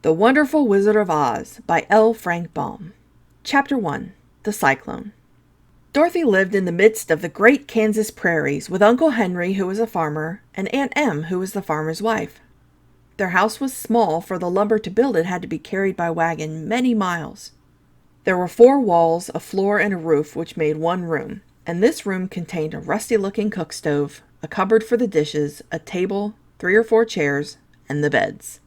The Wonderful Wizard of Oz by L. Frank Baum. Chapter 1. The Cyclone. Dorothy lived in the midst of the great Kansas prairies with Uncle Henry, who was a farmer, and Aunt Em, who was the farmer's wife. Their house was small, for the lumber to build it had to be carried by wagon many miles. There were 4 walls, a floor, and a roof, which made one room, and this room contained a rusty-looking cook stove, a cupboard for the dishes, a table, 3 or 4 chairs, and the beds.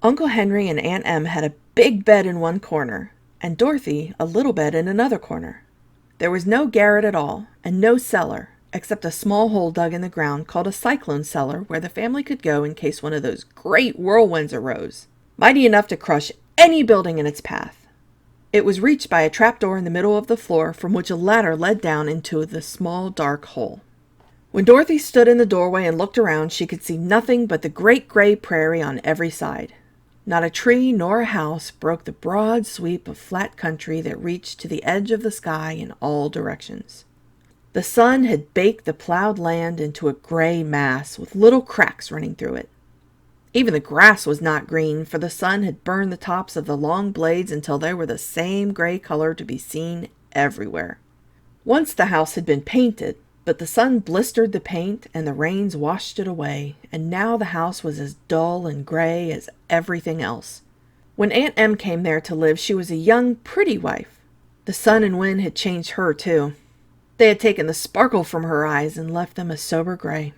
Uncle Henry and Aunt Em had a big bed in one corner, and Dorothy a little bed in another corner. There was no garret at all, and no cellar, except a small hole dug in the ground called a cyclone cellar, where the family could go in case one of those great whirlwinds arose, mighty enough to crush any building in its path. It was reached by a trapdoor in the middle of the floor, from which a ladder led down into the small dark hole. When Dorothy stood in the doorway and looked around, she could see nothing but the great gray prairie on every side. Not a tree nor a house broke the broad sweep of flat country that reached to the edge of the sky in all directions. The sun had baked the plowed land into a gray mass with little cracks running through it. Even the grass was not green, for the sun had burned the tops of the long blades until they were the same gray color to be seen everywhere. Once the house had been painted, but the sun blistered the paint and the rains washed it away, and now the house was as dull and gray as everything else. When Aunt Em came there to live, she was a young, pretty wife. The sun and wind had changed her, too. They had taken the sparkle from her eyes and left them a sober gray.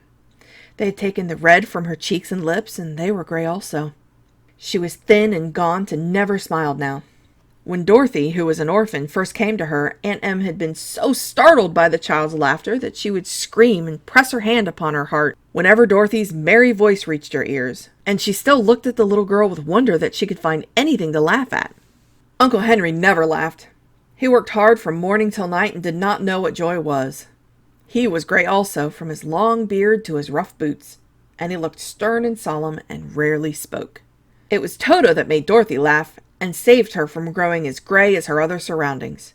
They had taken the red from her cheeks and lips, and they were gray also. She was thin and gaunt and never smiled now. When Dorothy, who was an orphan, first came to her, Aunt Em had been so startled by the child's laughter that she would scream and press her hand upon her heart whenever Dorothy's merry voice reached her ears, and she still looked at the little girl with wonder that she could find anything to laugh at. Uncle Henry never laughed. He worked hard from morning till night and did not know what joy was. He was gray also, from his long beard to his rough boots, and he looked stern and solemn and rarely spoke. It was Toto that made Dorothy laugh, and saved her from growing as gray as her other surroundings.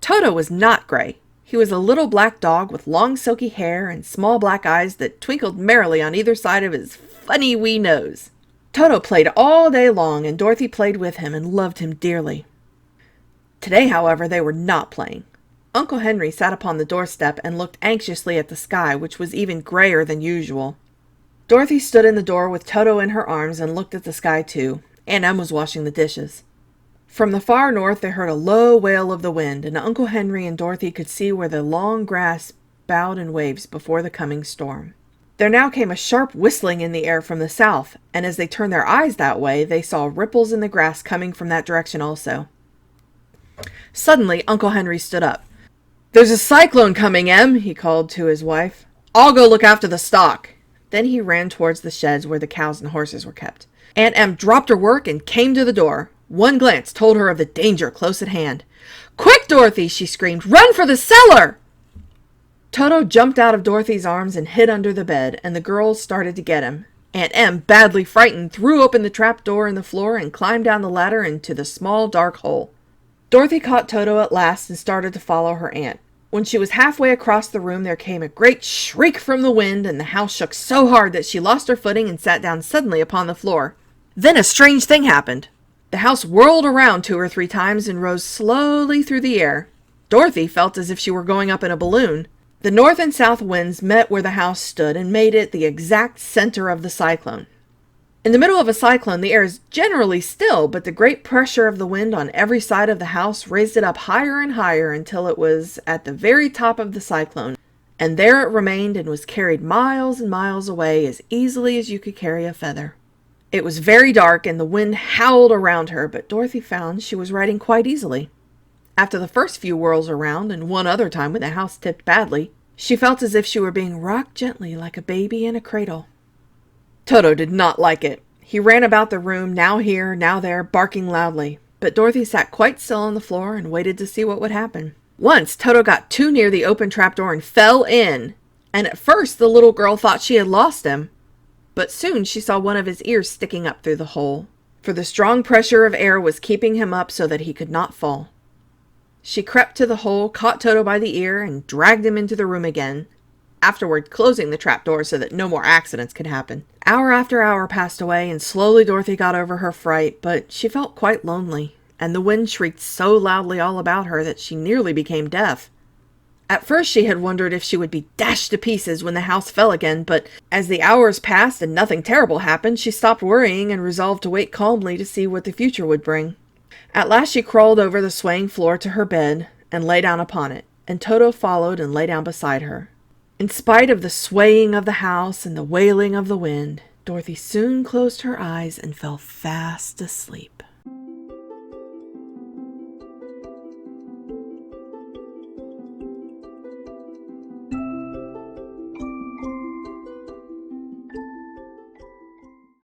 Toto was not gray. He was a little black dog with long silky hair and small black eyes that twinkled merrily on either side of his funny wee nose. Toto played all day long, and Dorothy played with him and loved him dearly. Today, however, they were not playing. Uncle Henry sat upon the doorstep and looked anxiously at the sky, which was even grayer than usual. Dorothy stood in the door with Toto in her arms and looked at the sky too. Aunt Em was washing the dishes. From the far north they heard a low wail of the wind, and Uncle Henry and Dorothy could see where the long grass bowed in waves before the coming storm. There now came a sharp whistling in the air from the south, and as they turned their eyes that way, they saw ripples in the grass coming from that direction also. Suddenly, Uncle Henry stood up. "There's a cyclone coming, Em," he called to his wife. "I'll go look after the stock." Then he ran towards the sheds where the cows and horses were kept. Aunt Em dropped her work and came to the door. One glance told her of the danger close at hand. "Quick, Dorothy!" she screamed. "Run for the cellar!" Toto jumped out of Dorothy's arms and hid under the bed, and the girls started to get him. Aunt Em, badly frightened, threw open the trap door in the floor and climbed down the ladder into the small dark hole. Dorothy caught Toto at last and started to follow her aunt. When she was halfway across the room, there came a great shriek from the wind, and the house shook so hard that she lost her footing and sat down suddenly upon the floor. Then a strange thing happened. The house whirled around 2 or 3 times and rose slowly through the air. Dorothy felt as if she were going up in a balloon. The north and south winds met where the house stood and made it the exact center of the cyclone. In the middle of a cyclone, the air is generally still, but the great pressure of the wind on every side of the house raised it up higher and higher until it was at the very top of the cyclone, and there it remained and was carried miles and miles away as easily as you could carry a feather. It was very dark, and the wind howled around her, but Dorothy found she was riding quite easily. After the first few whirls around, and one other time when the house tipped badly, she felt as if she were being rocked gently like a baby in a cradle. Toto did not like it. He ran about the room, now here, now there, barking loudly, but Dorothy sat quite still on the floor and waited to see what would happen. Once Toto got too near the open trapdoor and fell in, and at first the little girl thought she had lost him. But soon she saw one of his ears sticking up through the hole, for the strong pressure of air was keeping him up so that he could not fall. She crept to the hole, caught Toto by the ear, and dragged him into the room again. afterward closing the trapdoor so that no more accidents could happen. Hour after hour passed away, and slowly Dorothy got over her fright, but she felt quite lonely, and the wind shrieked so loudly all about her that she nearly became deaf. At first she had wondered if she would be dashed to pieces when the house fell again, but as the hours passed and nothing terrible happened, she stopped worrying and resolved to wait calmly to see what the future would bring. At last she crawled over the swaying floor to her bed and lay down upon it, and Toto followed and lay down beside her. In spite of the swaying of the house and the wailing of the wind, Dorothy soon closed her eyes and fell fast asleep.